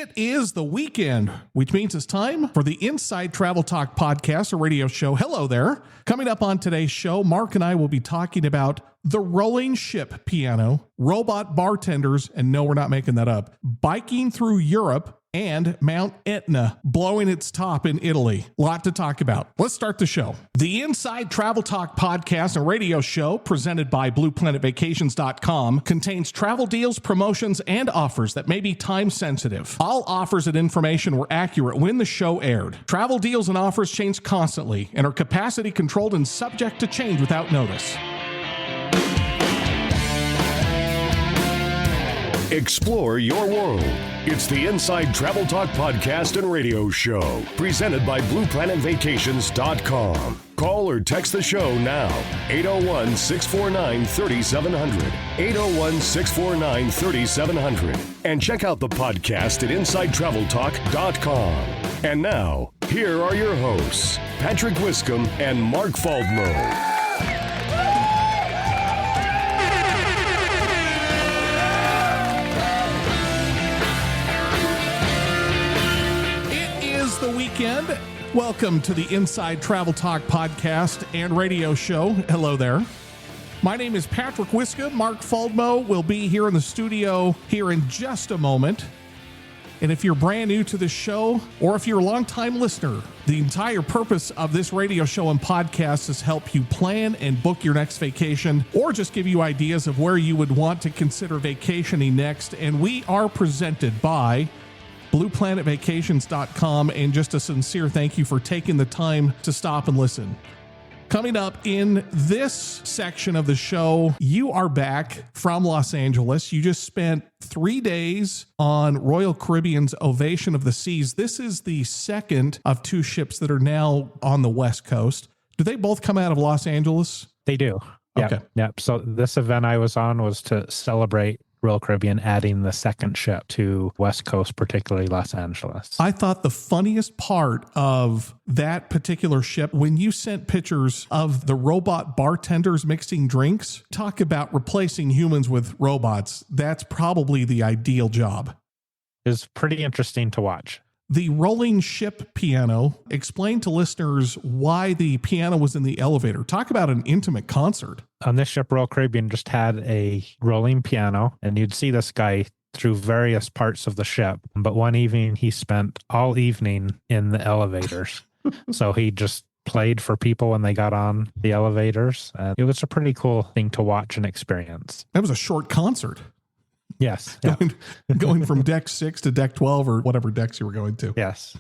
It is the weekend, which means it's time for the Inside Travel Talk podcast, a radio show. Hello there. Coming up on today's show, Mark and I will be talking about the rolling ship piano, robot bartenders, and no, we're not making that up, biking through Europe, and Mount Etna blowing its top in Italy. Lot to talk about. Let's start the show. The Inside Travel Talk podcast and radio show, presented by BluePlanetVacations.com, contains travel deals, promotions, and offers that may be time sensitive. All offers and information were accurate when the show aired. Travel deals and offers change constantly and are capacity controlled and subject to change without notice. Explore your world. It's the Inside Travel Talk podcast and radio show, presented by BluePlanetVacations.com. Call or text the show now, 801-649-3700, 801-649-3700, and check out the podcast at InsideTravelTalk.com. And now, here are your hosts, Patrick Wiscombe and Mark Faldmo. The weekend. Welcome to the Inside Travel Talk podcast and radio show. Hello there. My name is Patrick Wiscombe. Mark Faldmo will be here in the studio here in just a moment. And if you're brand new to this show, or if you're a longtime listener, the entire purpose of this radio show and podcast is help you plan and book your next vacation, or just give you ideas of where you would want to consider vacationing next. And we are presented by BluePlanetVacations.com, and just a sincere thank you for taking the time to stop and listen. Coming up in this section of the show, you are back from Los Angeles. You just spent 3 days on Royal Caribbean's Ovation of the Seas. This is the second of two ships that are now on the West Coast. Do they both come out of Los Angeles? They do. Yep. Okay. Yep. So this event I was on was to celebrate Royal Caribbean adding the second ship to West Coast, particularly Los Angeles. I thought the funniest part of that particular ship, when you sent pictures of the robot bartenders mixing drinks, talk about replacing humans with robots. That's probably the ideal job. It's pretty interesting to watch. The rolling ship piano, explain to listeners why the piano was in the elevator. Talk about an intimate concert. On this ship, Royal Caribbean just had a rolling piano, and you'd see this guy through various parts of the ship. But one evening, he spent all evening in the elevators. So he just played for people when they got on the elevators. And it was a pretty cool thing to watch and experience. That was a short concert. Yes. Going from deck 6 to deck 12 or whatever decks you were going to. Yes.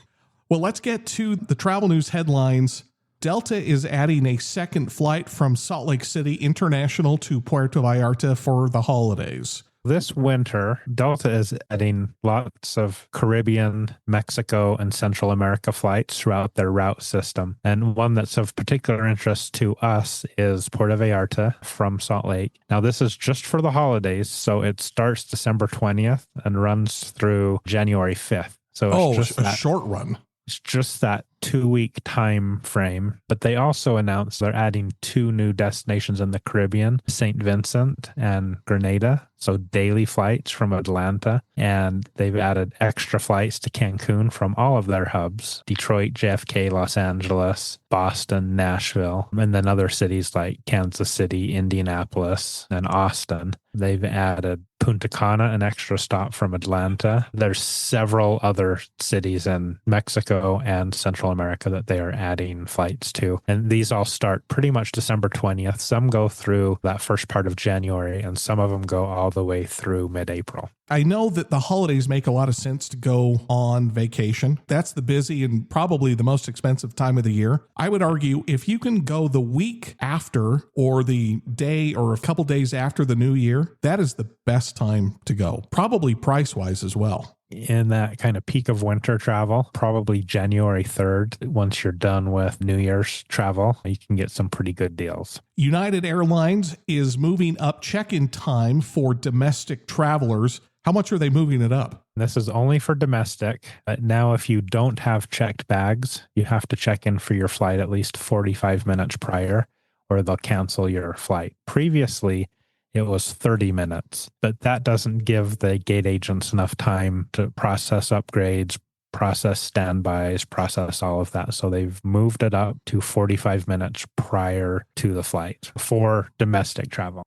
Well, let's get to the travel news headlines. Delta is adding a second flight from Salt Lake City International to Puerto Vallarta for the holidays. This winter, Delta is adding lots of Caribbean, Mexico, and Central America flights throughout their route system. And one that's of particular interest to us is Puerto Vallarta from Salt Lake. Now, this is just for the holidays, so it starts December 20th and runs through January 5th. So it's just a short run. It's just that 2-week time frame. But they also announced they're adding 2 new destinations in the Caribbean, St. Vincent and Grenada. So daily flights from Atlanta. And they've added extra flights to Cancun from all of their hubs: Detroit, JFK, Los Angeles, Boston, Nashville, and then other cities like Kansas City, Indianapolis, and Austin. They've added Punta Cana, an extra stop from Atlanta. There's several other cities in Mexico and Central America that they are adding flights to. And these all start pretty much December 20th. Some go through that first part of January, and some of them go all the way through mid-April. I know that the holidays make a lot of sense to go on vacation. That's the busy and probably the most expensive time of the year. I would argue if you can go the week after or the day or a couple days after the new year, that is the best time to go. Probably price-wise as well. In that kind of peak of winter travel, probably January 3rd, once you're done with New Year's travel, you can get some pretty good deals. United Airlines is moving up check-in time for domestic travelers. How much are they moving it up? This is only for domestic. Now, if you don't have checked bags, you have to check in for your flight at least 45 minutes prior, or they'll cancel your flight. Previously, it was 30 minutes. But that doesn't give the gate agents enough time to process upgrades, process standbys, process all of that. So they've moved it up to 45 minutes prior to the flight for domestic travel.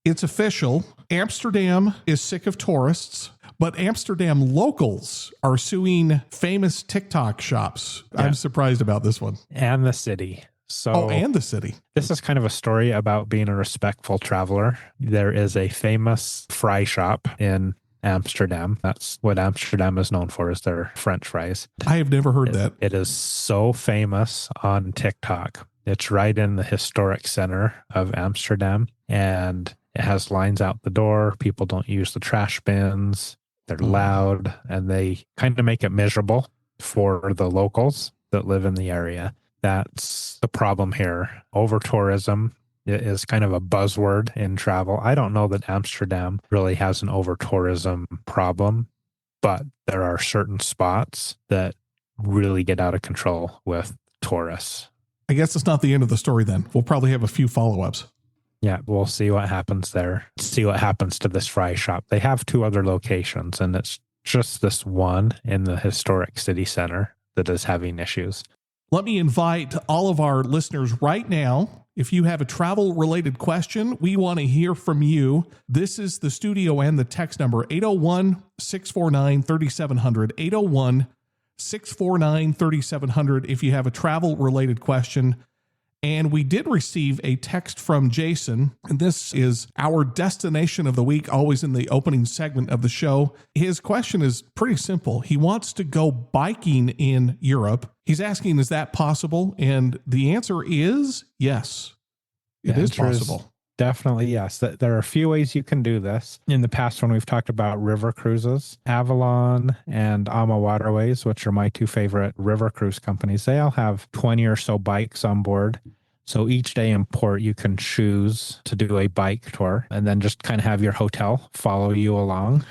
It's official. Amsterdam is sick of tourists, but Amsterdam locals are suing famous TikTok shops. Yeah. I'm surprised about this one. And the city. So, and the city. This is kind of a story about being a respectful traveler. There is a famous fry shop in Amsterdam. That's what Amsterdam is known for, is their French fries. I have never heard that. It is so famous on TikTok. It's right in the historic center of Amsterdam, and it has lines out the door. People don't use the trash bins. They're loud, and they kind of make it miserable for the locals that live in the area. That's the problem here. Over-tourism is kind of a buzzword in travel. I don't know that Amsterdam really has an over-tourism problem, but there are certain spots that really get out of control with tourists. I guess it's not the end of the story then. We'll probably have a few follow-ups. Yeah, we'll see what happens there. See what happens to this fry shop. They have 2 other locations, and it's just this one in the historic city center that is having issues. Let me invite all of our listeners right now. If you have a travel-related question, we want to hear from you. This is the studio and the text number, 801-649-3700, 801-649-3700 if you have a travel-related question. And we did receive a text from Jason, and this is our destination of the week, always in the opening segment of the show. His question is pretty simple. He wants to go biking in Europe. He's asking, is that possible? And the answer is yes, it is possible. Definitely, yes. There are a few ways you can do this. In the past, when we've talked about river cruises, Avalon and Ama Waterways, which are my 2 favorite river cruise companies, they all have 20 or so bikes on board. So each day in port, you can choose to do a bike tour and then just kind of have your hotel follow you along.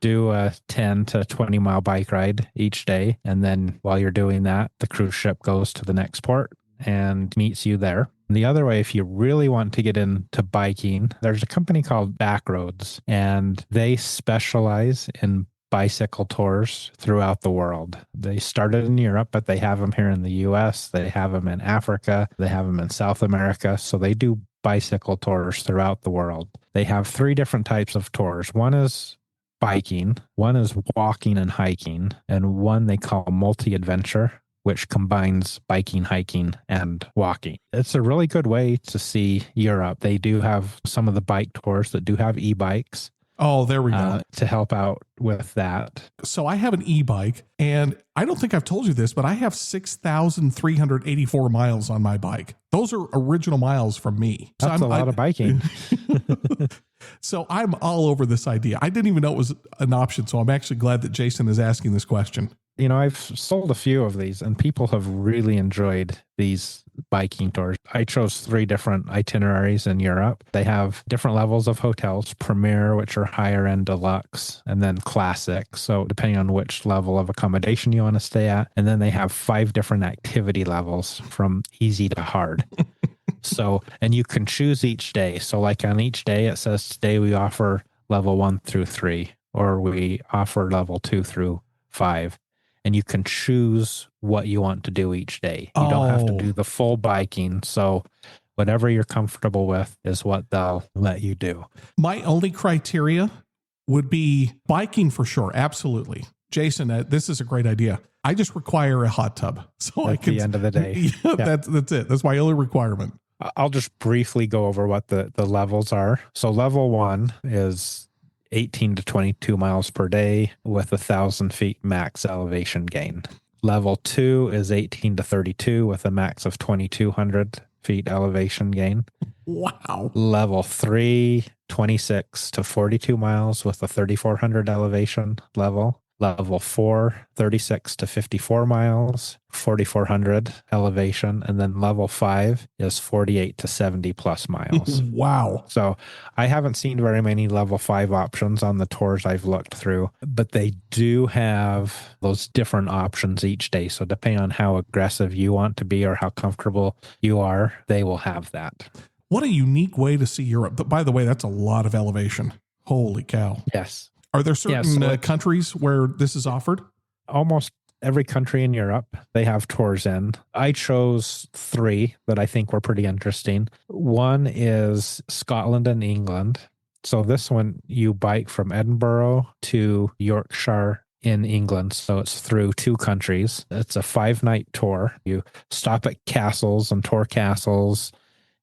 Do a 10 to 20 mile bike ride each day. And then while you're doing that, the cruise ship goes to the next port and meets you there. The other way, if you really want to get into biking, there's a company called Backroads, and they specialize in bicycle tours throughout the world. They started in Europe, but they have them here in the US. They have them in Africa. They have them in South America. So they do bicycle tours throughout the world. They have 3 different types of tours. One is biking, one is walking and hiking, and one they call multi-adventure, which combines biking, hiking, and walking. It's a really good way to see Europe. They do have some of the bike tours that do have e-bikes. Oh, there we go. To help out with that. So I have an e-bike, and I don't think I've told you this, but I have 6,384 miles on my bike. Those are original miles from me. That's a lot of biking. So I'm all over this idea. I didn't even know it was an option, so I'm actually glad that Jason is asking this question. You know, I've sold a few of these, and people have really enjoyed these biking tours. I chose 3 different itineraries in Europe. They have different levels of hotels: Premier, which are higher end, deluxe, and then classic. So depending on which level of accommodation you want to stay at. And then they have 5 different activity levels from easy to hard. So, and you can choose each day. So like on each day, it says today we offer level 1 through 3, or we offer level 2 through 5. And you can choose what you want to do each day. You don't have to do the full biking. So whatever you're comfortable with is what they'll let you do. My only criteria would be biking for sure. Absolutely. Jason, this is a great idea. I just require a hot tub. So at the end of the day. Yeah. That's it. That's my only requirement. I'll just briefly go over what the levels are. So level 1 is 18 to 22 miles per day with 1,000 feet max elevation gain. Level 2 is 18 to 32 with a max of 2,200 feet elevation gain. Wow. Level 3, 26 to 42 miles with a 3,400 elevation level. Level 4, 36 to 54 miles, 4,400 elevation. And then level 5 is 48 to 70 plus miles. Wow. So I haven't seen very many level 5 options on the tours I've looked through, but they do have those different options each day. So depending on how aggressive you want to be or how comfortable you are, they will have that. What a unique way to see Europe. But by the way, that's a lot of elevation. Holy cow. Yes. Are there certain countries where this is offered? Almost every country in Europe, they have tours in. I chose 3 that I think were pretty interesting. One is Scotland and England. So this one, you bike from Edinburgh to Yorkshire in England. So it's through 2 countries. It's a 5-night tour. You stop at castles and tour castles.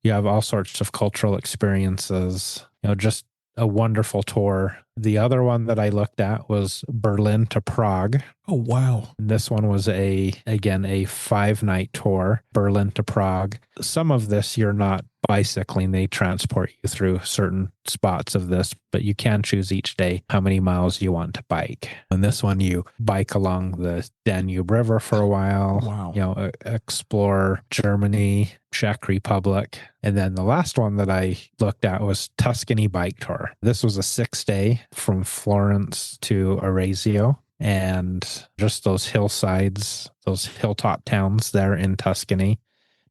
You have all sorts of cultural experiences, just a wonderful tour. The other one that I looked at was Berlin to Prague. Oh, wow. This one was a 5-night tour, Berlin to Prague. Some of this you're not bicycling. They transport you through certain spots of this, but you can choose each day how many miles you want to bike. And this one, you bike along the Danube River for a while. Wow. Explore Germany, Czech Republic. And then the last one that I looked at was Tuscany bike tour. This was a 6-day from Florence to Arezzo, and just those hillsides, those hilltop towns there in Tuscany,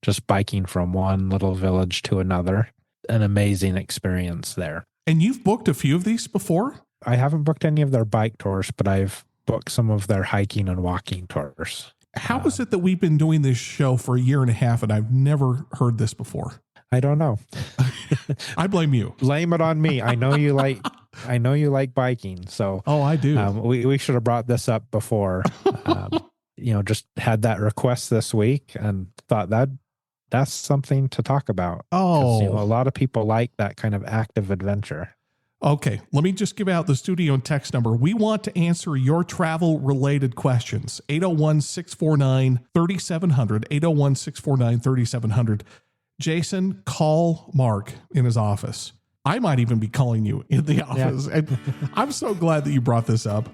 just biking from one little village to another. An amazing experience there. And you've booked a few of these before? I haven't booked any of their bike tours, but I've booked some of their hiking and walking tours. How is it that we've been doing this show for a year and a half and I've never heard this before? I don't know. I blame you. Blame it on me. I know you like biking. So oh, I do. We should have brought this up before. Just had that request this week and thought that's something to talk about. Oh, a lot of people like that kind of active adventure. Okay, let me just give out the studio and text number. We want to answer your travel-related questions. 801-649-3700, 801-649-3700. Jason, call Mark in his office. I might even be calling you in the office. Yeah. And I'm so glad that you brought this up.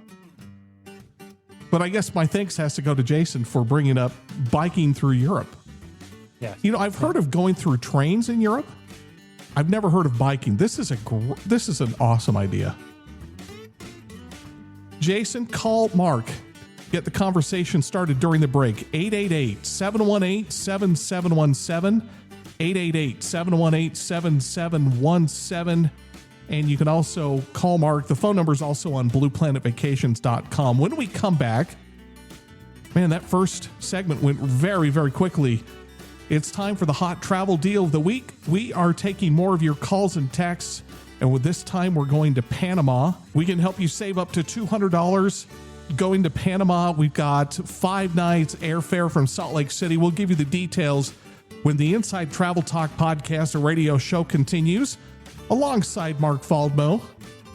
But I guess my thanks has to go to Jason for bringing up biking through Europe. Yeah. I've heard of going through trains in Europe. I've never heard of biking. This is an awesome idea. Jason, call Mark. Get the conversation started during the break. 888-718-7717. 888-718-7717. And you can also call Mark. The phone number is also on blueplanetvacations.com. When we come back, man, that first segment went very, very quickly. It's time for the hot travel deal of the week. We are taking more of your calls and texts. And with this time, we're going to Panama. We can help you save up to $200 going to Panama. We've got 5 nights airfare from Salt Lake City. We'll give you the details when the Inside Travel Talk podcast or radio show continues, alongside Mark Faldmo.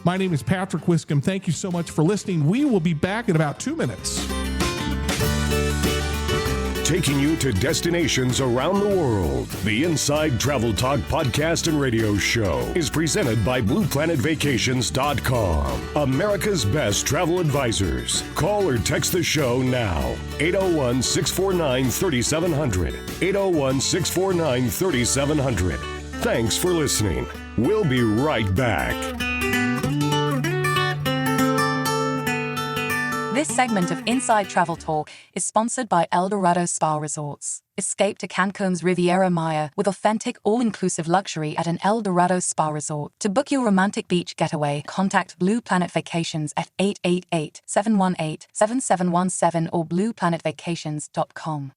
My name is Patrick Wiscombe. Thank you so much for listening. We will be back in about 2 minutes. Taking you to destinations around the world. The Inside Travel Talk podcast and radio show is presented by BluePlanetVacations.com, America's best travel advisors. Call or text the show now. 801-649-3700. 801-649-3700. Thanks for listening. We'll be right back. This segment of Inside Travel Talk is sponsored by El Dorado Spa Resorts. Escape to Cancun's Riviera Maya with authentic, all-inclusive luxury at an El Dorado Spa Resort. To book your romantic beach getaway, contact Blue Planet Vacations at 888-718-7717 or blueplanetvacations.com.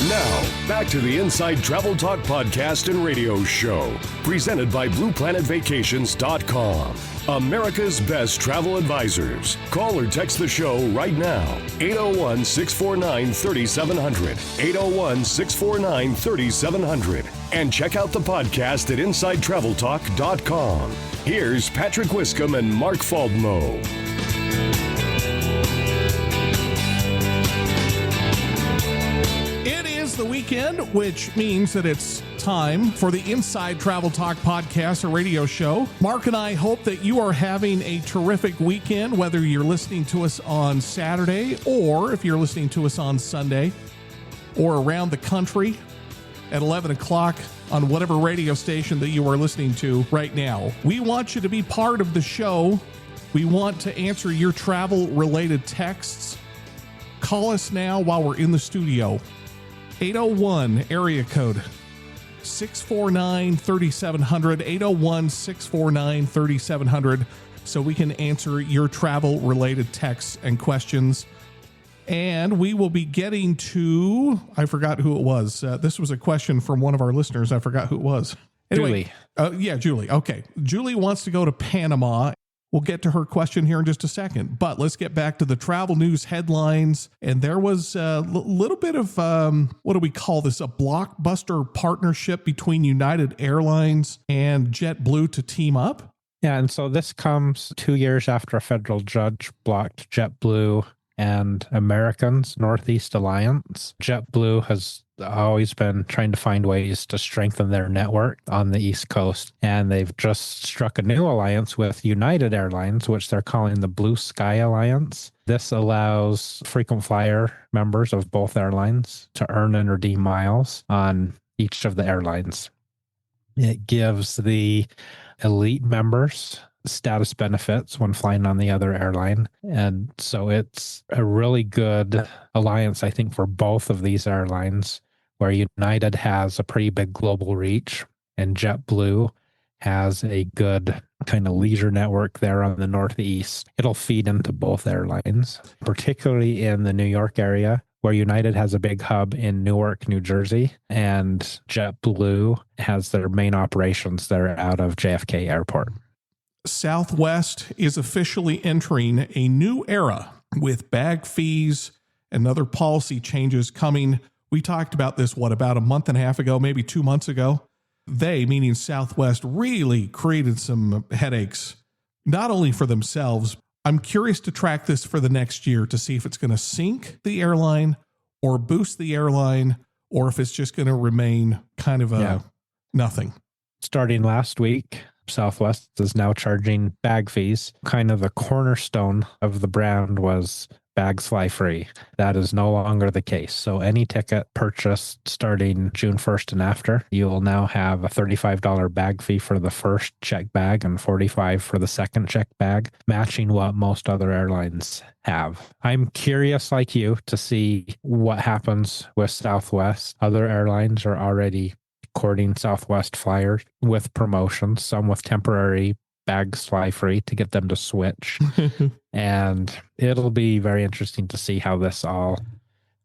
Now, back to the Inside Travel Talk podcast and radio show, presented by BluePlanetVacations.com, America's best travel advisors. Call or text the show right now, 801-649-3700, 801-649-3700, and check out the podcast at InsideTravelTalk.com. Here's Patrick Wiscombe and Mark Faldmo. The weekend, which means that it's time for the Inside Travel Talk podcast or radio show. Mark and I hope that you are having a terrific weekend, whether you're listening to us on Saturday or if you're listening to us on Sunday or around the country at 11 o'clock on whatever radio station that you are listening to right now. We want you to be part of the show. We want to answer your travel-related texts. Call us now while we're in the studio. 801 area code 649-3700, 801-649-3700, so we can answer your travel-related texts and questions. And we will be getting to, I forgot who it was. This was a question from one of our listeners. I forgot who it was. Anyway, Julie. Julie. Okay. Julie wants to go to Panama. We'll get to her question here in just a second, but let's get back to the travel news headlines. And there was a little bit of, what do we call this? A blockbuster partnership between United Airlines and JetBlue to team up. Yeah, and so this comes 2 years after a federal judge blocked JetBlue and Americans Northeast Alliance. JetBlue has always been trying to find ways to strengthen their network on the East Coast, and they've just struck a new alliance with United Airlines, which they're calling the Blue Sky Alliance. This allows frequent flyer members of both airlines to earn and redeem miles on each of the airlines. It gives the elite members status benefits when flying on the other airline. And so it's a really good alliance, I think, for both of these airlines, where United has a pretty big global reach and JetBlue has a good kind of leisure network there on the Northeast. It'll feed into both airlines, particularly in the New York area, where United has a big hub in Newark, New Jersey, and JetBlue has their main operations there out of JFK Airport. Southwest is officially entering a new era with bag fees and other policy changes coming. We talked about this, about a month and a half ago, maybe 2 months ago. They, meaning Southwest, really created some headaches, not only for themselves. I'm curious to track this for the next year to see if it's going to sink the airline or boost the airline, or if it's just going to remain kind of nothing. Starting last week, Southwest is now charging bag fees. Kind of the cornerstone of the brand was bags fly free. That is no longer the case. So any ticket purchased starting June 1st and after, you will now have a $35 bag fee for the first checked bag and $45 for the second checked bag, matching what most other airlines have. I'm curious, like you, to see what happens with Southwest. Other airlines are already courting Southwest flyers with promotions, some with temporary bags fly free to get them to switch. And it'll be very interesting to see how this all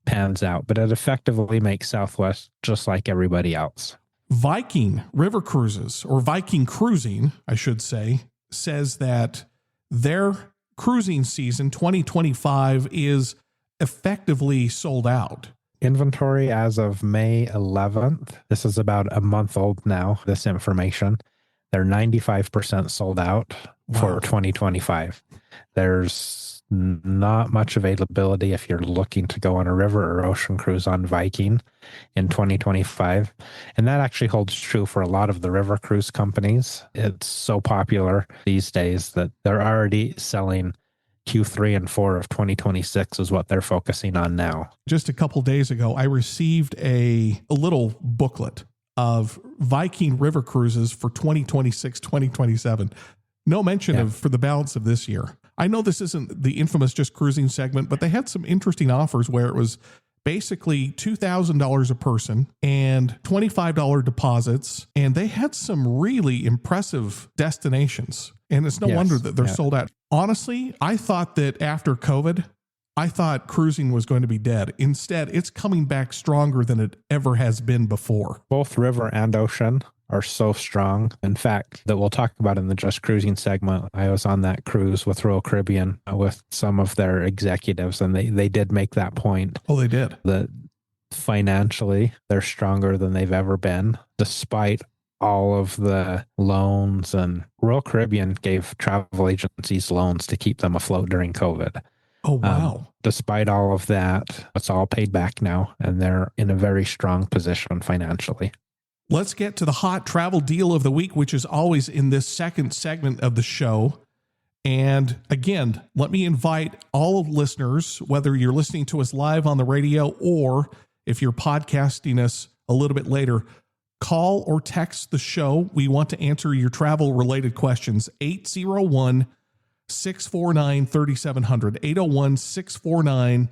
pans out. But it effectively makes Southwest just like everybody else. Viking River Cruises, or Viking Cruising, I should say, says that their cruising season 2025 is effectively sold out. Inventory as of May 11th. This is about a month old now, this information. They're 95% sold out for 2025. There's not much availability if you're looking to go on a river or ocean cruise on Viking in 2025. And that actually holds true for a lot of the river cruise companies. It's so popular these days that they're already selling Q3 and 4 of 2026 is what they're focusing on now. Just a couple days ago, I received a little booklet of Viking river cruises for 2026, 2027. No mention of for the balance of this year. I know this isn't the infamous just cruising segment, but they had some interesting offers where it was basically $2,000 a person and $25 deposits. And they had some really impressive destinations. And it's no wonder that they're sold out. Honestly, I thought that after COVID, I thought cruising was going to be dead. Instead, it's coming back stronger than it ever has been before. Both river and ocean are so strong. In fact, that we'll talk about in the Just Cruising segment. I was on that cruise with Royal Caribbean with some of their executives, and they did make that point. Oh, they did. That financially, they're stronger than they've ever been, despite all of the loans. And Royal Caribbean gave travel agencies loans to keep them afloat during COVID. Oh, wow. Despite all of that, it's all paid back now, and they're in a very strong position financially. Let's get to the hot travel deal of the week, which is always in this second segment of the show. And again, let me invite all listeners, whether you're listening to us live on the radio or if you're podcasting us a little bit later, call or text the show. We want to answer your travel-related questions. 801 801-649-3700.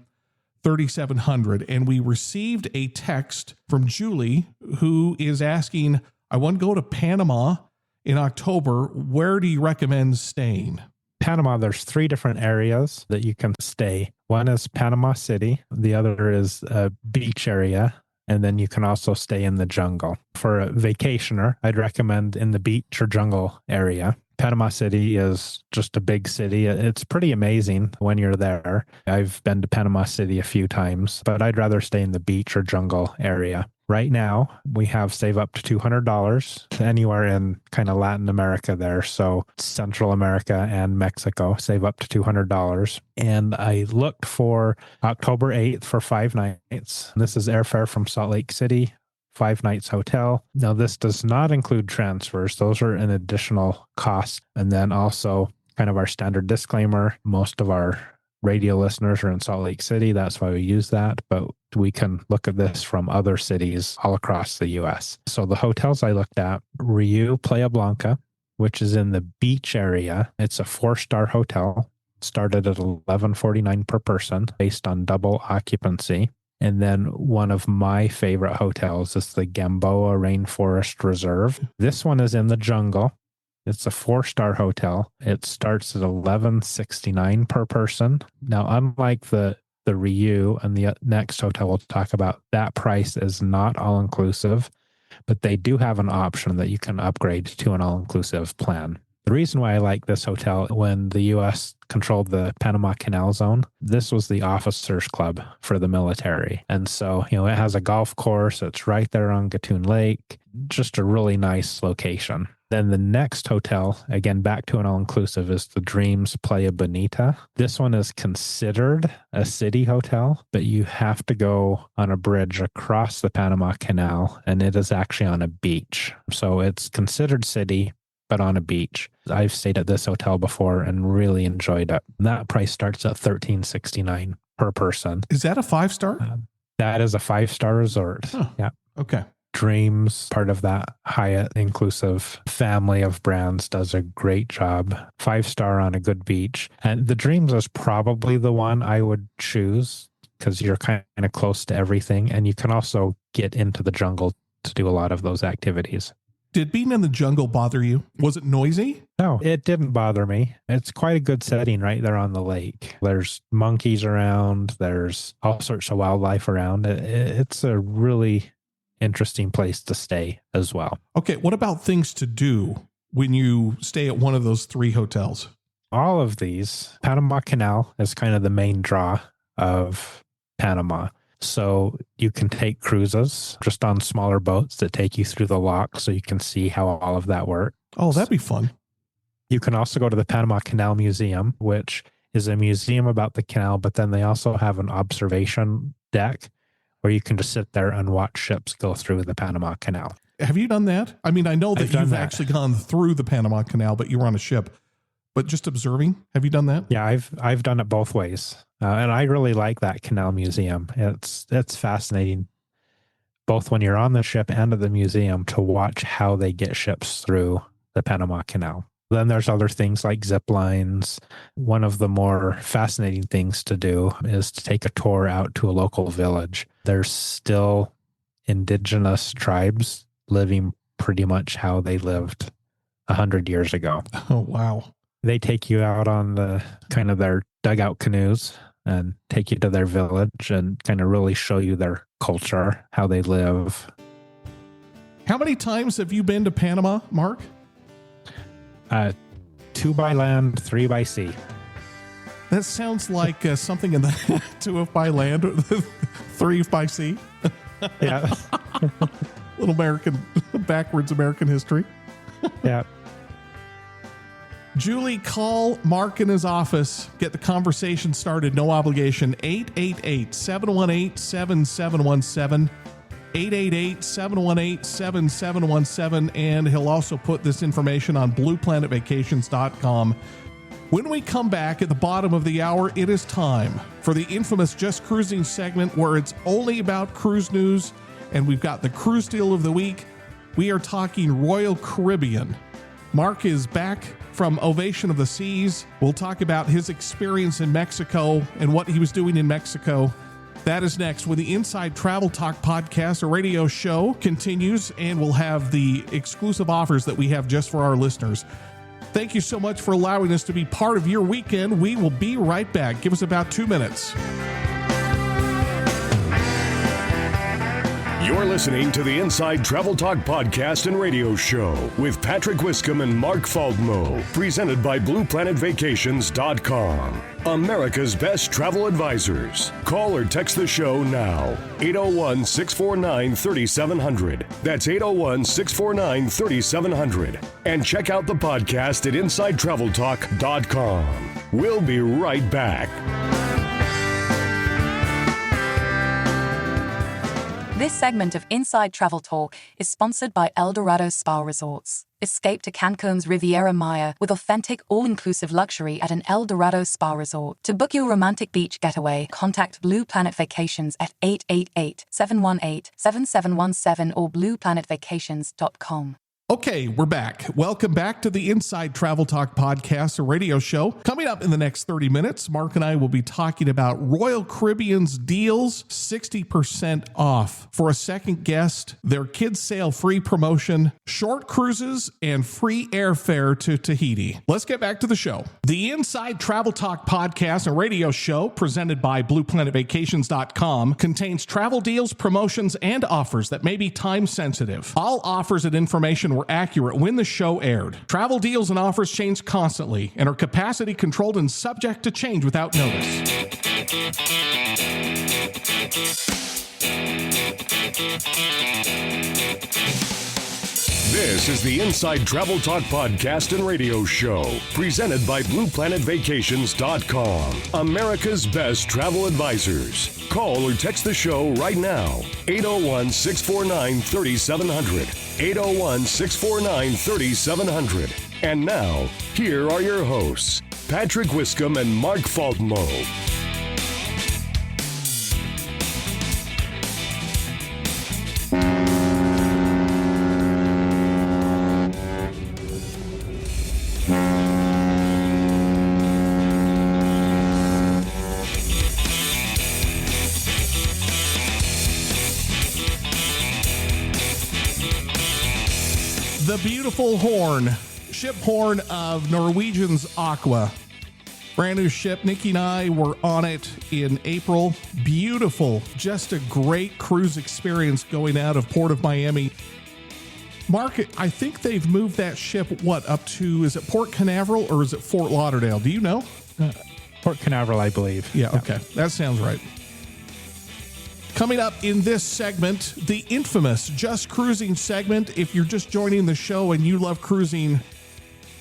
801-649-3700. And we received a text from Julie who is asking, I want to go to Panama in October. Where do you recommend staying? Panama, there's 3 different areas that you can stay. One is Panama City. The other is a beach area. And then you can also stay in the jungle. For a vacationer, I'd recommend in the beach or jungle area. Panama City is just a big city. It's pretty amazing when you're there. I've been to Panama City a few times, but I'd rather stay in the beach or jungle area. Right now, we have save up to $200 anywhere in kind of Latin America there. So Central America and Mexico, save up to $200. And I looked for October 8th for 5 nights. This is airfare from Salt Lake City, 5 nights hotel. Now, this does not include transfers. Those are an additional cost. And then also kind of our standard disclaimer, most of our radio listeners are in Salt Lake City. That's why we use that. But we can look at this from other cities all across the U.S. So the hotels I looked at, Rio Playa Blanca, which is in the beach area. It's a 4-star hotel. Started at $11.49 per person based on double occupancy. And then one of my favorite hotels is the Gamboa Rainforest Reserve. This one is in the jungle. It's a 4-star hotel. It starts at $11.69 per person. Now, unlike the Rio and the next hotel we'll talk about, that price is not all-inclusive, but they do have an option that you can upgrade to an all-inclusive plan. The reason why I like this hotel, when the U.S. controlled the Panama Canal Zone, this was the officers' club for the military. And so, it has a golf course. It's right there on Gatun Lake. Just a really nice location. Then the next hotel, again, back to an all-inclusive, is the Dreams Playa Bonita. This one is considered a city hotel, but you have to go on a bridge across the Panama Canal, and it is actually on a beach. So it's considered city, but on a beach. I've stayed at this hotel before and really enjoyed it. That price starts at $13.69 per person. Is that a 5-star? That is a 5-star resort. Huh. Yeah. Okay. Dreams, part of that Hyatt inclusive family of brands, does a great job. 5-star on a good beach. And the Dreams is probably the one I would choose because you're kind of close to everything. And you can also get into the jungle to do a lot of those activities. Did being in the jungle bother you? Was it noisy? No, it didn't bother me. It's quite a good setting right there on the lake. There's monkeys around. There's all sorts of wildlife around. It's a really interesting place to stay as well. Okay, what about things to do when you stay at one of those 3 hotels? All of these, Panama Canal is kind of the main draw of Panama. So you can take cruises just on smaller boats that take you through the lock so you can see how all of that works. Oh, that'd be fun. You can also go to the Panama Canal Museum, which is a museum about the canal, but then they also have an observation deck where you can just sit there and watch ships go through the Panama Canal. Have you done that? I mean, I know that you've actually gone through the Panama Canal, but you were on a ship. But just observing, have you done that? Yeah, I've done it both ways. And I really like that canal museum. It's fascinating, both when you're on the ship and at the museum, to watch how they get ships through the Panama Canal. Then there's other things like zip lines. One of the more fascinating things to do is to take a tour out to a local village. There's still indigenous tribes living pretty much how they lived 100 years ago. Oh, wow. They take you out on the kind of their dugout canoes and take you to their village and kind of really show you their culture, how they live. How many times have you been to Panama, Mark? 2 by land, 3 by sea. That sounds like something in the 2 by land, 3 by sea. Yeah. Little backwards American history. Yeah. Julie, call Mark in his office. Get the conversation started. No obligation. 888-718-7717. 888-718-7717. And he'll also put this information on blueplanetvacations.com. When we come back at the bottom of the hour, it is time for the infamous Just Cruising segment where it's only about cruise news. And we've got the cruise deal of the week. We are talking Royal Caribbean. Mark is back from Ovation of the Seas. We'll talk about his experience in Mexico and what he was doing in Mexico. That is next when the Inside Travel Talk podcast, a radio show, continues, and we'll have the exclusive offers that we have just for our listeners. Thank you so much for allowing us to be part of your weekend. We will be right back. Give us about 2 minutes. You're listening to the Inside Travel Talk podcast and radio show with Patrick Wiscombe and Mark Faldmo, presented by BluePlanetVacations.com, America's best travel advisors. Call or text the show now, 801-649-3700. That's 801-649-3700. And check out the podcast at InsideTravelTalk.com. We'll be right back. This segment of Inside Travel Talk is sponsored by El Dorado Spa Resorts. Escape to Cancun's Riviera Maya with authentic, all-inclusive luxury at an El Dorado Spa Resort. To book your romantic beach getaway, contact Blue Planet Vacations at 888-718-7717 or blueplanetvacations.com. Okay, we're back. Welcome back to the Inside Travel Talk podcast, a radio show. Coming up in the next 30 minutes, Mark and I will be talking about Royal Caribbean's deals, 60% off. For a second guest, their kids sail free promotion, short cruises, and free airfare to Tahiti. Let's get back to the show. The Inside Travel Talk podcast, a radio show presented by BluePlanetVacations.com, contains travel deals, promotions, and offers that may be time sensitive. All offers and information were accurate when the show aired. Travel deals and offers change constantly and are capacity controlled and subject to change without notice. This is the Inside Travel Talk podcast and radio show, presented by BluePlanetVacations.com, America's best travel advisors. Call or text the show right now, 801-649-3700, 801-649-3700. And now, here are your hosts, Patrick Wiscombe and Mark Faldmo. The beautiful ship horn of Norwegian's Aqua. Brand new ship. Nikki and I were on it in April. Beautiful. Just a great cruise experience going out of Port of Miami. Mark, I think they've moved that ship, up to, is it Port Canaveral or is it Fort Lauderdale? Do you know? Port Canaveral, I believe. Yeah, okay. That sounds right. Coming up in this segment, the infamous Just Cruising segment. If you're just joining the show and you love cruising,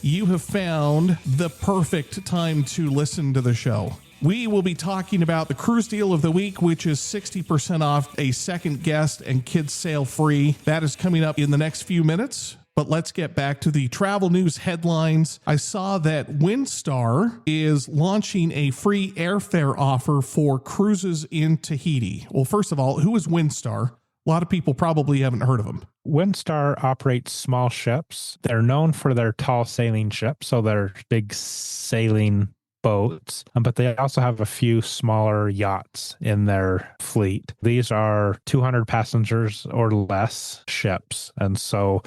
you have found the perfect time to listen to the show. We will be talking about the cruise deal of the week, which is 60% off a second guest and kids sail free. That is coming up in the next few minutes. But let's get back to the travel news headlines. I saw that Windstar is launching a free airfare offer for cruises in Tahiti. Well, first of all, who is Windstar? A lot of people probably haven't heard of them. Windstar operates small ships. They're known for their tall sailing ships, so they're big sailing boats, but they also have a few smaller yachts in their fleet. These are 200 passengers or less ships, and so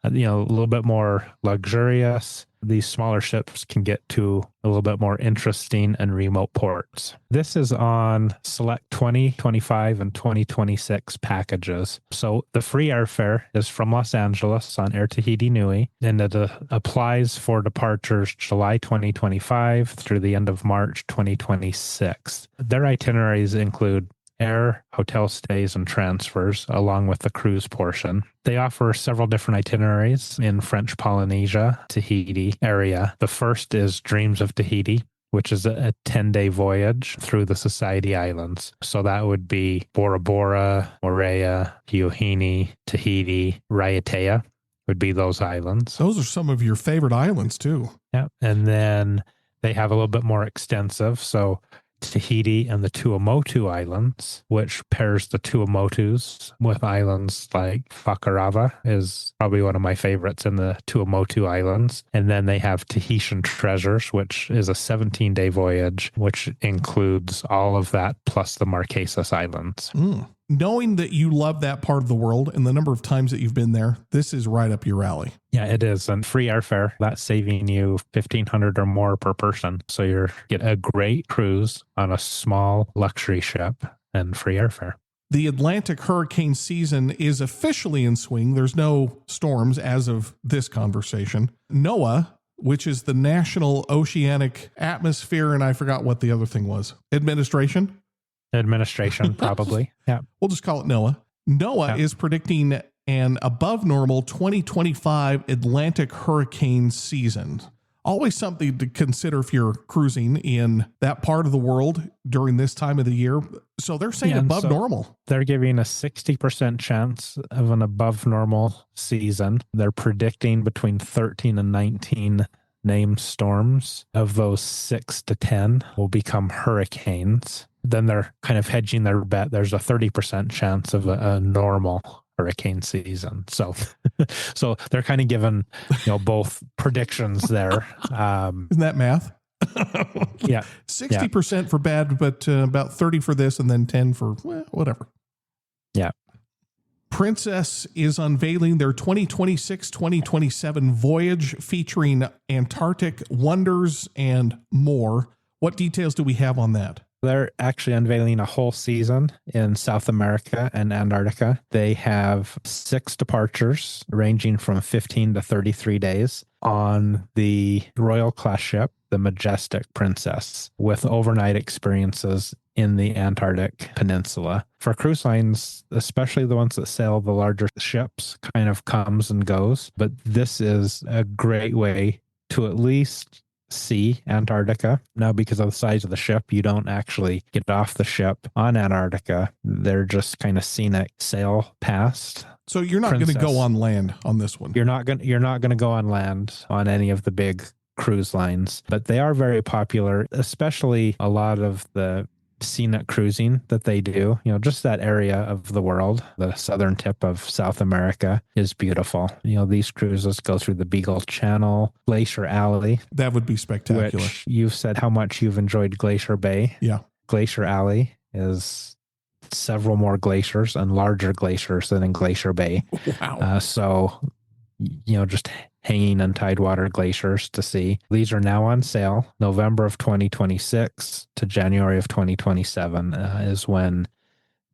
a little bit more luxurious. These smaller ships can get to a little bit more interesting and remote ports. This is on select 2025 and 2026 packages. So the free airfare is from Los Angeles on Air Tahiti Nui, and it applies for departures July 2025 through the end of March 2026. Their itineraries include air, hotel stays, and transfers, along with the cruise portion. They offer several different itineraries in French Polynesia, Tahiti area. The first is Dreams of Tahiti, which is a 10-day voyage through the Society Islands. So that would be Bora Bora, Moorea, Hiohini, Tahiti, Raiatea would be those islands. Those are some of your favorite islands, too. Yeah. And then they have a little bit more extensive. So Tahiti and the Tuamotu Islands, which pairs the Tuamotus with islands like Fakarava, is probably one of my favorites in the Tuamotu Islands. And then they have Tahitian Treasures, which is a 17-day voyage, which includes all of that plus the Marquesas Islands. Knowing that you love that part of the world and the number of times that you've been there, this is right up your alley. Yeah, it is. And free airfare, that's saving you $1,500 or more per person. So you get a great cruise on a small luxury ship and free airfare. The Atlantic hurricane season is officially in swing. There's no storms as of this conversation. NOAA, which is the National Oceanic Atmosphere, and I forgot what the other thing was. Administration, probably. Yeah. We'll just call it NOAA. NOAA is predicting an above normal 2025 Atlantic hurricane season. Always something to consider if you're cruising in that part of the world during this time of the year. So they're saying above normal. They're giving a 60% chance of an above normal season. They're predicting between 13 and 19 named storms. Of those, 6 to 10 will become hurricanes. Then they're kind of hedging their bet. There's a 30% chance of a normal hurricane season. So they're kind of given, both predictions there. Isn't that math? Yeah. 60% for bad, but about 30 for this and then 10 for whatever. Yeah. Princess is unveiling their 2026-2027 voyage featuring Antarctic wonders and more. What details do we have on that? They're actually unveiling a whole season in South America and Antarctica. They have 6 departures ranging from 15 to 33 days on the Royal class ship, the Majestic Princess, with overnight experiences in the Antarctic Peninsula. For cruise lines, especially the ones that sail the larger ships, kind of comes and goes. But this is a great way to at least see Antarctica. Now, because of the size of the ship, you don't actually get off the ship on Antarctica. They're just kind of scenic sail past. So you're not going to go on land on this one. You're not going to go on land on any of the big cruise lines, but they are very popular, especially a lot of the scenic cruising that they do. Just that area of the world, the southern tip of South America, is beautiful. These cruises go through the Beagle Channel, Glacier Alley. That would be spectacular. Which you've said how much you've enjoyed Glacier Bay. Yeah. Glacier Alley is several more glaciers and larger glaciers than in Glacier Bay. Wow. Just hanging in tidewater glaciers to see. These are now on sale. November of 2026 to January of 2027 is when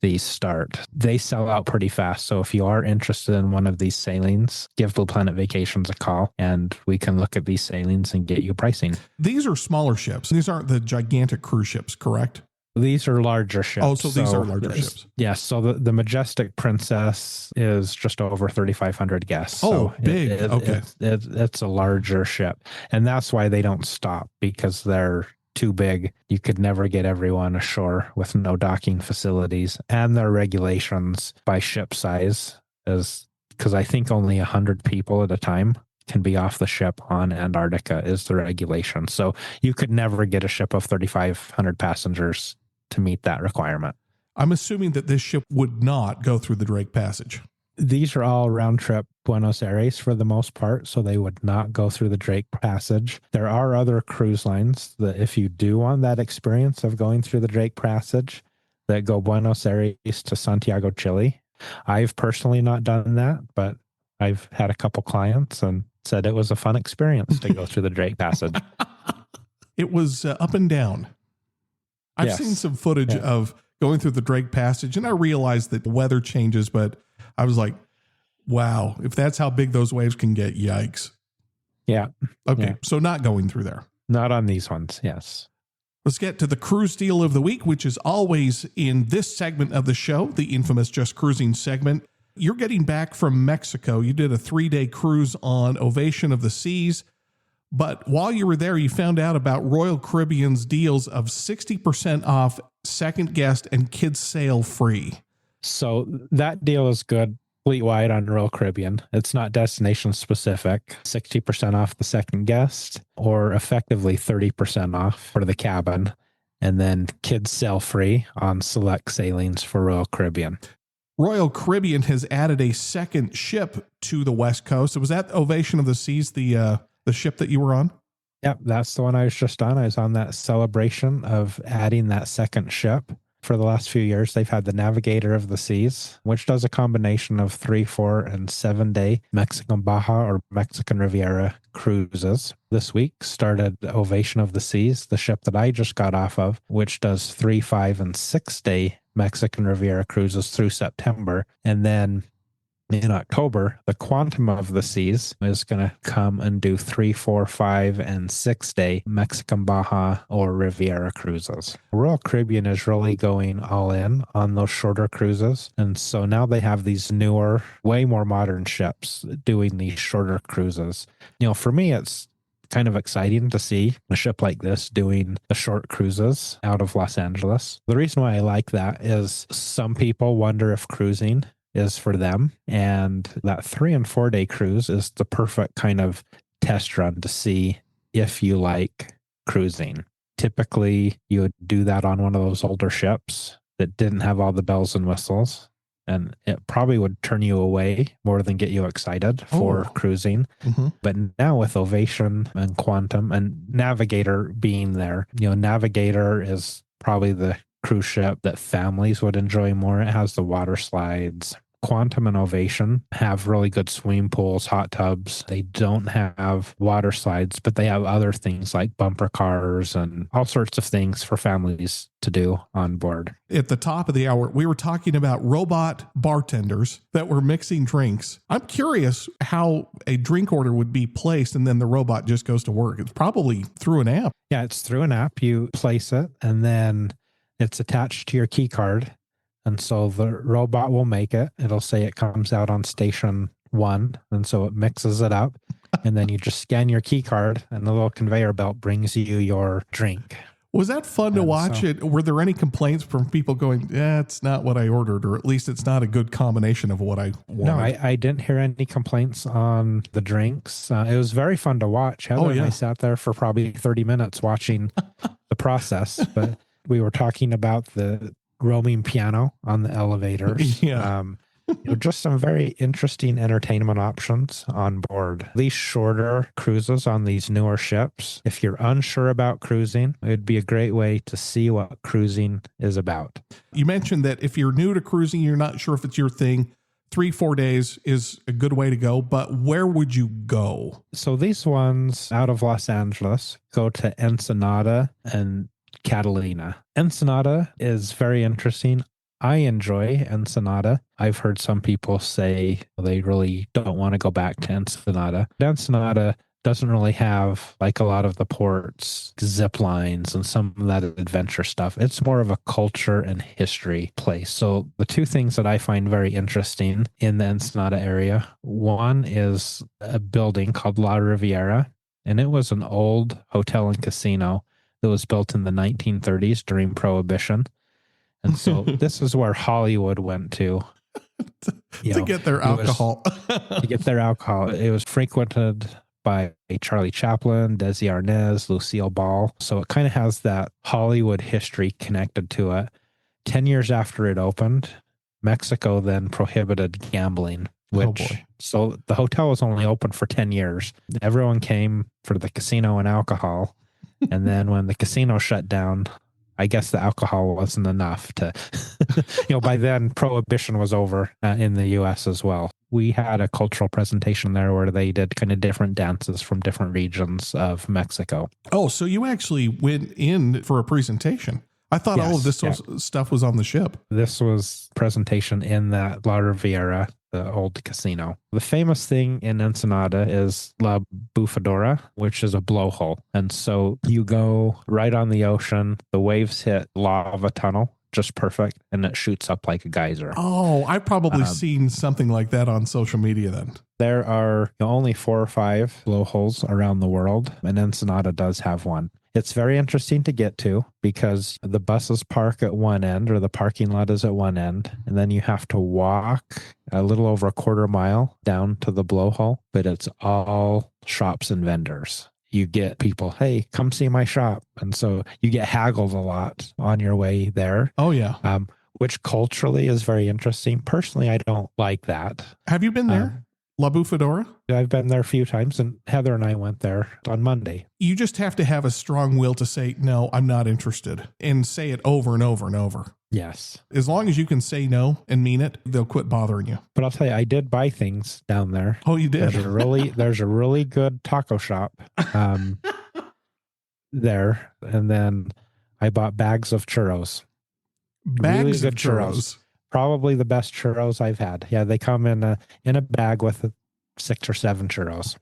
these start. They sell out pretty fast. So if you are interested in one of these sailings, give Blue Planet Vacations a call and we can look at these sailings and get you pricing. These are smaller ships. These aren't the gigantic cruise ships, correct? These are larger ships. Oh, so these are larger ships. Yes. So the Majestic Princess is just over 3,500 guests. Oh, so big. Okay. It's a larger ship. And that's why they don't stop, because they're too big. You could never get everyone ashore with no docking facilities. And their regulations by ship size is, because I think only 100 people at a time can be off the ship on Antarctica is the regulation. So you could never get a ship of 3,500 passengers to meet that requirement. I'm assuming that this ship would not go through the Drake Passage. These are all round trip Buenos Aires for the most part, so they would not go through the Drake Passage. There are other cruise lines that, if you do want that experience of going through the Drake Passage, that go Buenos Aires to Santiago, Chile. I've personally not done that, but I've had a couple clients and said it was a fun experience to go through the Drake Passage. It was up and down. I've seen some footage of going through the Drake Passage, and I realized that the weather changes, but I was like, wow, if that's how big those waves can get, yikes. Yeah. Okay, so not going through there. Not on these ones, yes. Let's get to the cruise deal of the week, which is always in this segment of the show, the infamous Just Cruising segment. You're getting back from Mexico. You did a 3-day cruise on Ovation of the Seas. But while you were there, you found out about Royal Caribbean's deals of 60% off second guest and kids sail free. So that deal is good fleet-wide on Royal Caribbean. It's not destination specific. 60% off the second guest, or effectively 30% off for the cabin. And then kids sail free on select sailings for Royal Caribbean. Royal Caribbean has added a second ship to the West Coast. Was that Ovation of the Seas, the ship that you were on? Yep, that's the one I was just on. I was on that celebration of adding that second ship. For the last few years, they've had the Navigator of the Seas, which does a combination of 3, 4, and 7-day Mexican Baja or Mexican Riviera cruises. This week started Ovation of the Seas, the ship that I just got off of, which does 3, 5, and 6-day Mexican Riviera cruises through September. And then in October, the Quantum of the Seas is going to come and do 3, 4, 5, and 6-day Mexican Baja or Riviera cruises. Royal Caribbean is really going all in on those shorter cruises. And so now they have these newer, way more modern ships doing these shorter cruises. For me, it's kind of exciting to see a ship like this doing the short cruises out of Los Angeles. The reason why I like that is some people wonder if cruising is for them. And that 3 and 4 day cruise is the perfect kind of test run to see if you like cruising. Typically, you would do that on one of those older ships that didn't have all the bells and whistles. And it probably would turn you away more than get you excited for cruising. Mm-hmm. But now with Ovation and Quantum and Navigator being there, Navigator is probably the cruise ship that families would enjoy more. It has the water slides. Quantum and Ovation have really good swimming pools, hot tubs. They don't have water slides, but they have other things like bumper cars and all sorts of things for families to do on board. At the top of the hour, we were talking about robot bartenders that were mixing drinks. I'm curious how a drink order would be placed and then the robot just goes to work. It's probably through an app. Yeah, it's through an app. You place it and then it's attached to your key card. And so the robot will make it. It'll say it comes out on station 1. And so it mixes it up. And then you just scan your key card and the little conveyor belt brings you your drink. Was that fun to watch it? Were there any complaints from people going, it's not what I ordered, or at least it's not a good combination of what I wanted? No, I didn't hear any complaints on the drinks. It was very fun to watch. Heather and I sat there for probably 30 minutes watching the process. But we were talking about the roaming piano on the elevators. Just some very interesting entertainment options on board. These shorter cruises on these newer ships, if you're unsure about cruising, it'd be a great way to see what cruising is about. You mentioned that if you're new to cruising, you're not sure if it's your thing, 3-4 days is a good way to go, but where would you go? So these ones out of Los Angeles go to Ensenada and Catalina. Ensenada is very interesting. I enjoy Ensenada. I've heard some people say they really don't want to go back to Ensenada. Ensenada doesn't really have like a lot of the ports, zip lines, and some of that adventure stuff. It's more of a culture and history place. So the two things that I find very interesting in the Ensenada area, one is a building called La Riviera, and it was an old hotel and casino that was built in the 1930s during Prohibition. And so this is where Hollywood went to get their alcohol. To get their alcohol. It was frequented by Charlie Chaplin, Desi Arnaz, Lucille Ball. So it kind of has that Hollywood history connected to it. 10 years after it opened, Mexico then prohibited gambling. So the hotel was only open for 10 years. Everyone came for the casino and alcohol. And then when the casino shut down, I guess the alcohol wasn't enough to, by then Prohibition was over in the U.S. as well. We had a cultural presentation there where they did kind of different dances from different regions of Mexico. Oh, so you actually went in for a presentation. I thought all of this stuff was on the ship. This was presentation in that La Riviera, the old casino. The famous thing in Ensenada is La Bufadora, which is a blowhole. And so you go right on the ocean, the waves hit lava tunnel, just perfect, and it shoots up like a geyser. Oh, I've probably seen something like that on social media then. There are only 4 or 5 blowholes around the world, and Ensenada does have one. It's very interesting to get to because the buses park at one end, or the parking lot is at one end, and then you have to walk a little over a quarter mile down to the blowhole, but it's all shops and vendors. you get people, hey, come see my shop. And so you get haggled a lot on your way there. Oh, yeah. Which culturally is very interesting. Personally, I don't like that. Have you been there? La Bufadora? I've been there a few times, and Heather and I went there on Monday. You just have to have a strong will to say, no, I'm not interested, and say it over and over and over. Yes. As long as you can say no and mean it, they'll quit bothering you. But I'll tell you, I did buy things down there. Oh, you did? There's a really good taco shop there. And then I bought bags of churros. Bags really good of churros. Probably the best churros I've had. Yeah, they come in a bag with 6 or 7 churros.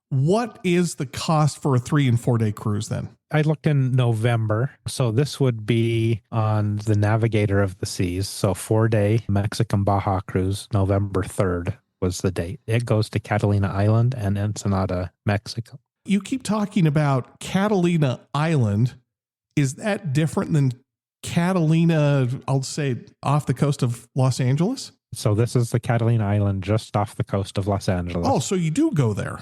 What is the cost for a 3 and 4 day cruise then? I looked in November. So this would be on the Navigator of the Seas. So 4-day Mexican Baja cruise, November 3rd was the date. It goes to Catalina Island and Ensenada, Mexico. You keep talking about Catalina Island. Is that different than Catalina, I'll say, off the coast of Los Angeles? So this is the Catalina Island just off the coast of Los Angeles. Oh, so you do go there.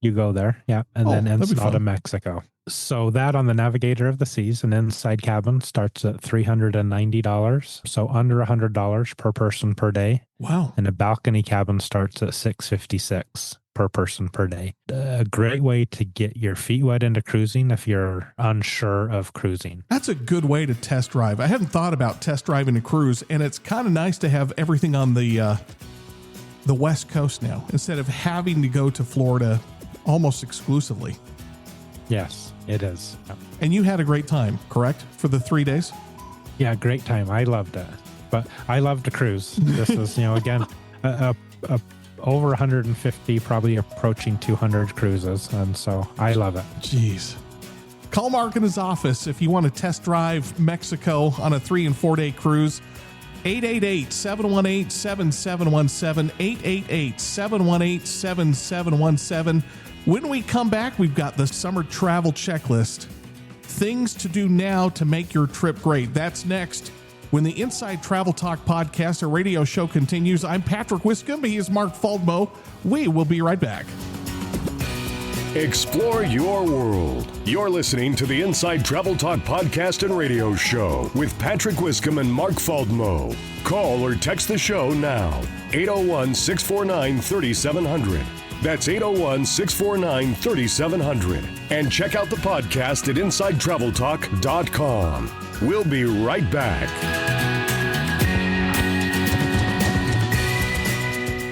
You go there, yeah. And then that'd be Ensenada, fun. Mexico. So that on the Navigator of the Seas, an inside cabin starts at $390. So under $100 per person per day. Wow. And a balcony cabin starts at $656 per person per day. A great way to get your feet wet into cruising if you're unsure of cruising. That's a good way to test drive. I hadn't thought about test driving a cruise, and it's kind of nice to have everything on the West Coast now, instead of having to go to Florida almost exclusively. Yes, it is. And you had a great time, correct? For the 3 days? Yeah, great time. I loved it. But I love to cruise. This is, again, over 150, probably approaching 200 cruises. And so I love it. Jeez. Call Mark in his office if you want to test drive Mexico on a 3 and 4 day cruise. 888-718-7717, 888-718-7717. When we come back, we've got the summer travel checklist. Things to do now to make your trip great. That's next. When the Inside Travel Talk podcast or radio show continues, I'm Patrick Wiscombe. He is Mark Faldmo. We will be right back. Explore your world. You're listening to the Inside Travel Talk podcast and radio show with Patrick Wiscombe and Mark Faldmo. Call or text the show now. 801-649-3700. That's 801-649-3700. And check out the podcast at InsideTravelTalk.com. We'll be right back.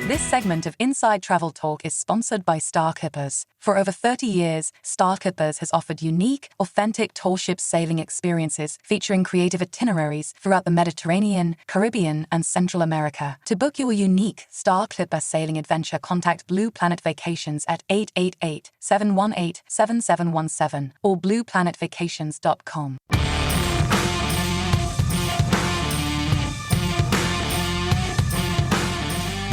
This segment of Inside Travel Talk is sponsored by Star Clippers. For over 30 years, Star Clippers has offered unique, authentic tall ship sailing experiences featuring creative itineraries throughout the Mediterranean, Caribbean, and Central America. To book your unique Star Clipper sailing adventure, contact Blue Planet Vacations at 888-718-7717 or blueplanetvacations.com.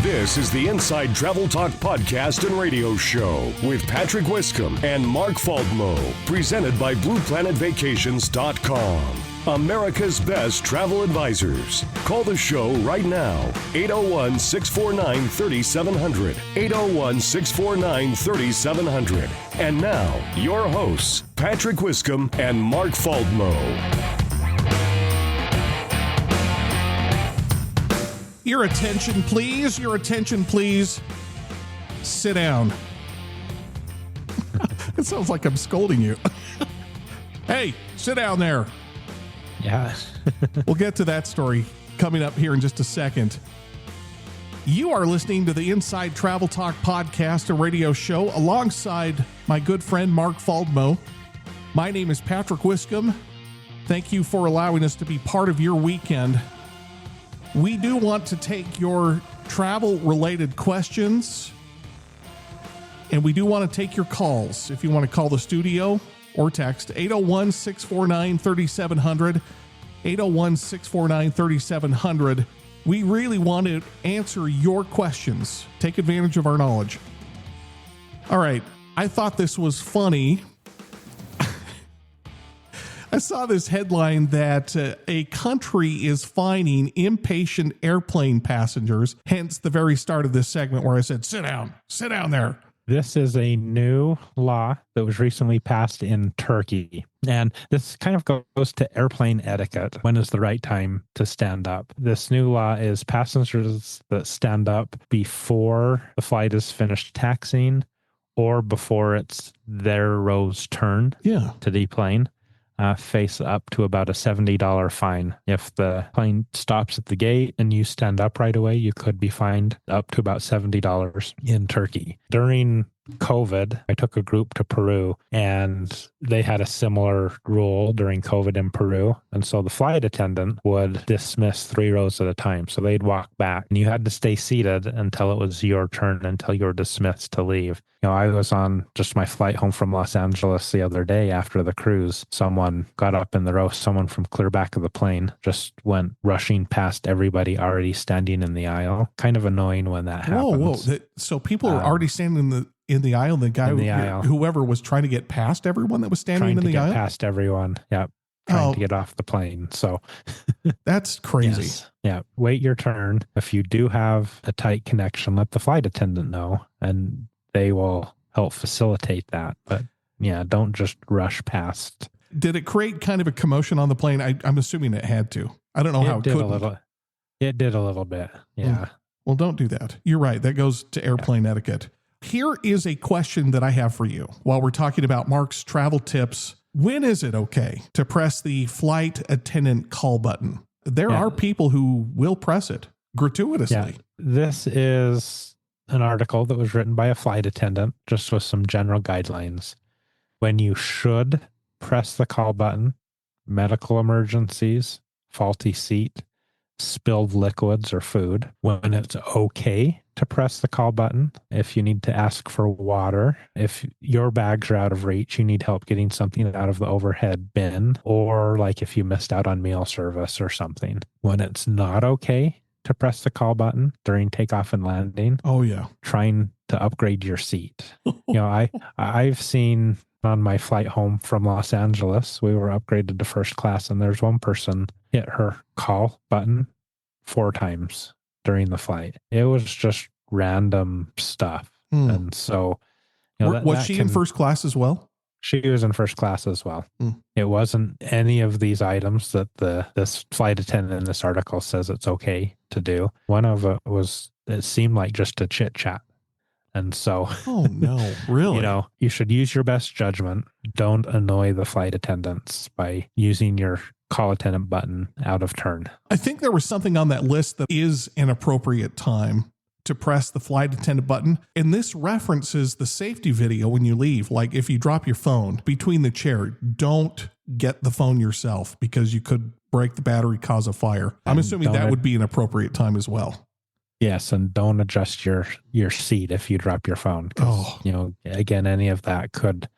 This is the Inside Travel Talk podcast and radio show with Patrick Wiscombe and Mark Faldmo, presented by BluePlanetVacations.com. America's best travel advisors. Call the show right now, 801-649-3700, 801-649-3700. And now, your hosts, Patrick Wiscombe and Mark Faldmo. Your attention, please. Your attention, please. Sit down. It sounds like I'm scolding you. Hey, sit down there. Yeah. We'll get to that story coming up here in just a second. You are listening to the Inside Travel Talk podcast and radio show alongside my good friend Mark Faldmo. My name is Patrick Wiscombe. Thank you for allowing us to be part of your weekend. We do want to take your travel-related questions, and we do want to take your calls. If you want to call the studio or text 801-649-3700, 801-649-3700. We really want to answer your questions. Take advantage of our knowledge. All right. I thought this was funny. I saw this headline that a country is fining impatient airplane passengers, hence the very start of this segment where I said, sit down there. This is a new law that was recently passed in Turkey. And this kind of goes to airplane etiquette. When is the right time to stand up? This new law is passengers that stand up before the flight is finished taxiing or before it's their row's turn to deplane. Face up to about a $70 fine. If the plane stops at the gate and you stand up right away, you could be fined up to about $70 in Turkey. During COVID, I took a group to Peru and they had a similar rule during COVID in Peru. And so the flight attendant would dismiss 3 rows at a time. So they'd walk back and you had to stay seated until it was your turn, until you were dismissed to leave. I was on just my flight home from Los Angeles the other day after the cruise. Someone got up in the row, someone from clear back of the plane just went rushing past everybody already standing in the aisle. Kind of annoying when that happens. Whoa. So people are already standing in the aisle. The guy, whoever was trying to get past everyone that was standing in the aisle? Past everyone. Yep. Trying to get off the plane. So that's crazy. Yes. Yeah. Wait your turn. If you do have a tight connection, let the flight attendant know and they will help facilitate that. But yeah, don't just rush past. Did it create kind of a commotion on the plane? I'm assuming it had to. I don't know how it could. It did a little bit. Yeah. Well, don't do that. You're right. That goes to airplane etiquette. Here is a question that I have for you while we're talking about Mark's travel tips. When is it okay to press the flight attendant call button? There are people who will press it gratuitously. Yeah. This is an article that was written by a flight attendant, just with some general guidelines. When you should press the call button: medical emergencies, faulty seat, spilled liquids or food. When it's okay to press the call button: if you need to ask for water, if your bags are out of reach, you need help getting something out of the overhead bin, or like if you missed out on meal service or something. When it's not okay to press the call button: during takeoff and landing. Oh yeah. Trying to upgrade your seat. I've seen on my flight home from Los Angeles, we were upgraded to first class and there's one person hit her call button 4 times during the flight. It was just random stuff. And so, was she in first class as well? She was in first class as well. It wasn't any of these items that this flight attendant in this article says it's okay to do. One of it seemed like just a chit chat. And so, oh no, really? You should use your best judgment. Don't annoy the flight attendants by using your call attendant button out of turn. I think there was something on that list that is an appropriate time to press the flight attendant button. And this references the safety video when you leave. Like if you drop your phone between the chair, don't get the phone yourself because you could break the battery, cause a fire. I'm assuming that would be an appropriate time as well. Yes, and don't adjust your seat if you drop your phone. Again, any of that could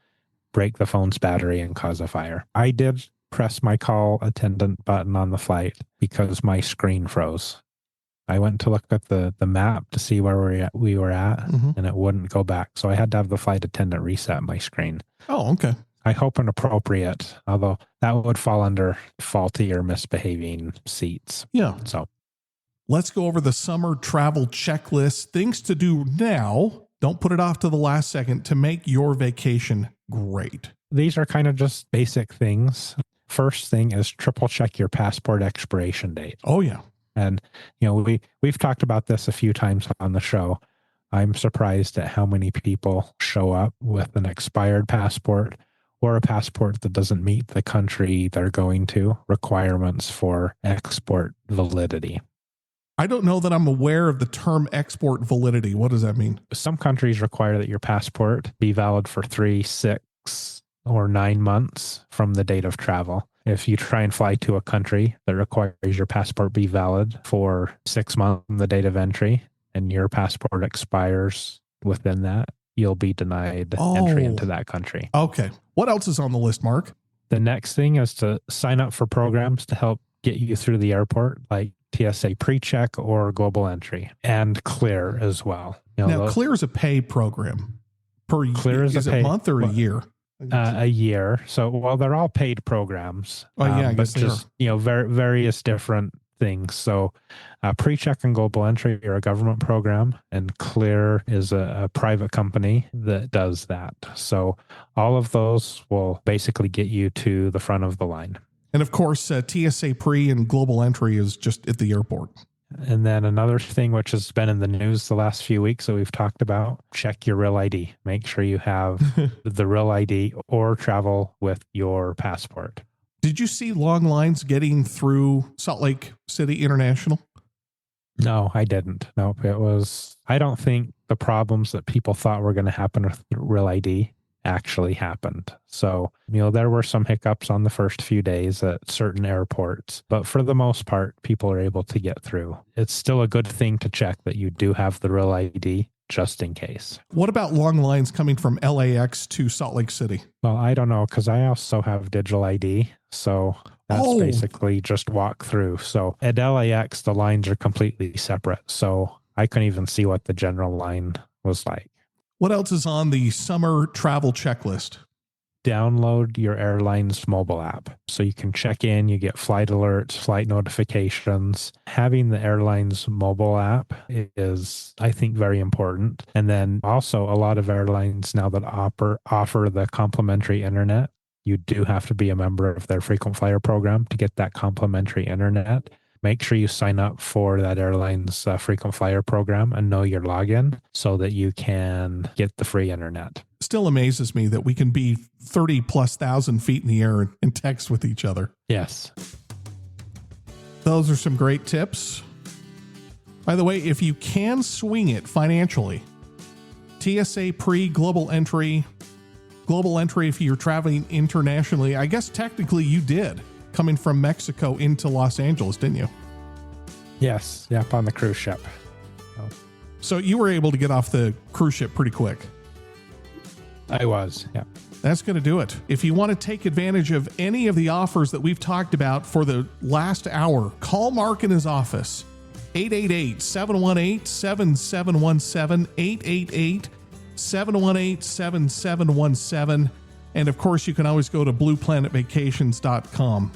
break the phone's battery and cause a fire. I did press my call attendant button on the flight because my screen froze. I went to look at the map to see where we were at, and it wouldn't go back. So I had to have the flight attendant reset my screen. Oh, okay. I hope inappropriate, although that would fall under faulty or misbehaving seats. Yeah. So let's go over the summer travel checklist. Things to do now. Don't put it off to the last second to make your vacation great. These are kind of just basic things. First thing is triple check your passport expiration date. Oh, yeah. And, we've talked about this a few times on the show. I'm surprised at how many people show up with an expired passport or a passport that doesn't meet the country they're going to requirements for export validity. I don't know that I'm aware of the term export validity. What does that mean? Some countries require that your passport be valid for 3, 6, or 9 months from the date of travel. If you try and fly to a country that requires your passport be valid for 6 months from the date of entry and your passport expires within that, you'll be denied entry into that country. Okay. What else is on the list, Mark? The next thing is to sign up for programs to help get you through the airport, like TSA PreCheck or Global Entry, and Clear as well. Now, Clear is a pay program. Clear is a month or a year? A year. So, they're all paid programs. I guess but just, various different things. So PreCheck and Global Entry are a government program, and Clear is a private company that does that. So all of those will basically get you to the front of the line. And of course, TSA Pre and Global Entry is just at the airport. And then another thing which has been in the news the last few weeks that we've talked about, check your real ID. Make sure you have the real ID or travel with your passport. Did you see long lines getting through Salt Lake City International? No, I didn't. Nope. I don't think the problems that people thought were going to happen with real ID actually happened. So, there were some hiccups on the first few days at certain airports, but for the most part, people are able to get through. It's still a good thing to check that you do have the real ID just in case. What about long lines coming from LAX to Salt Lake City? Well, I don't know, because I also have digital ID. So that's basically just walk through. So at LAX, the lines are completely separate. So I couldn't even see what the general line was like. What else is on the summer travel checklist? Download your airline's mobile app so you can check in, you get flight alerts, flight notifications. Having the airline's mobile app is, I think, very important. And then also a lot of airlines now that offer the complimentary internet, you do have to be a member of their frequent flyer program to get that complimentary internet. Make sure you sign up for that airline's frequent flyer program and know your login so that you can get the free internet. Still amazes me that we can be 30,000+ feet in the air and text with each other. Yes. Those are some great tips. By the way, if you can swing it financially, TSA Pre, Global Entry if you're traveling internationally, I guess technically you did, coming from Mexico into Los Angeles, didn't you? Yes. Yep. On the cruise ship. So you were able to get off the cruise ship pretty quick. I was. Yeah. That's going to do it. If you want to take advantage of any of the offers that we've talked about for the last hour, call Mark in his office. 888-718-7717, 888-718-7717. And of course, you can always go to blueplanetvacations.com.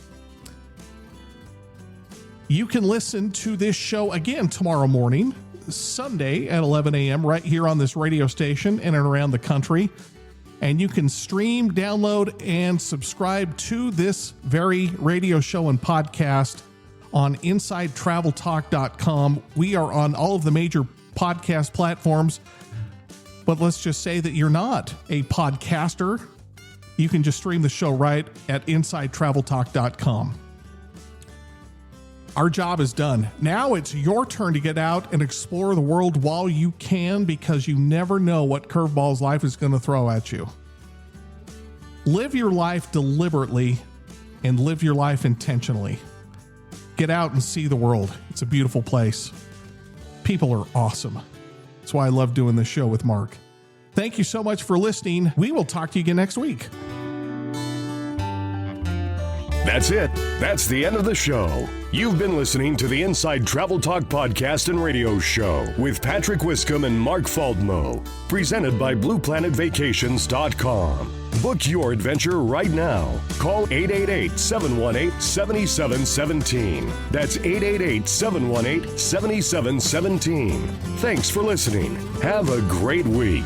You can listen to this show again tomorrow morning, Sunday at 11 a.m. right here on this radio station in and around the country. And you can stream, download, and subscribe to this very radio show and podcast on InsideTravelTalk.com. We are on all of the major podcast platforms, but let's just say that you're not a podcaster. You can just stream the show right at InsideTravelTalk.com. Our job is done. Now it's your turn to get out and explore the world while you can, because you never know what curveballs life is going to throw at you. Live your life deliberately and live your life intentionally. Get out and see the world. It's a beautiful place. People are awesome. That's why I love doing this show with Mark. Thank you so much for listening. We will talk to you again next week. That's it. That's the end of the show. You've been listening to the Inside Travel Talk podcast and radio show with Patrick Wiscombe and Mark Faldmo, presented by BluePlanetVacations.com. Book your adventure right now. Call 888-718-7717. That's 888-718-7717. Thanks for listening. Have a great week.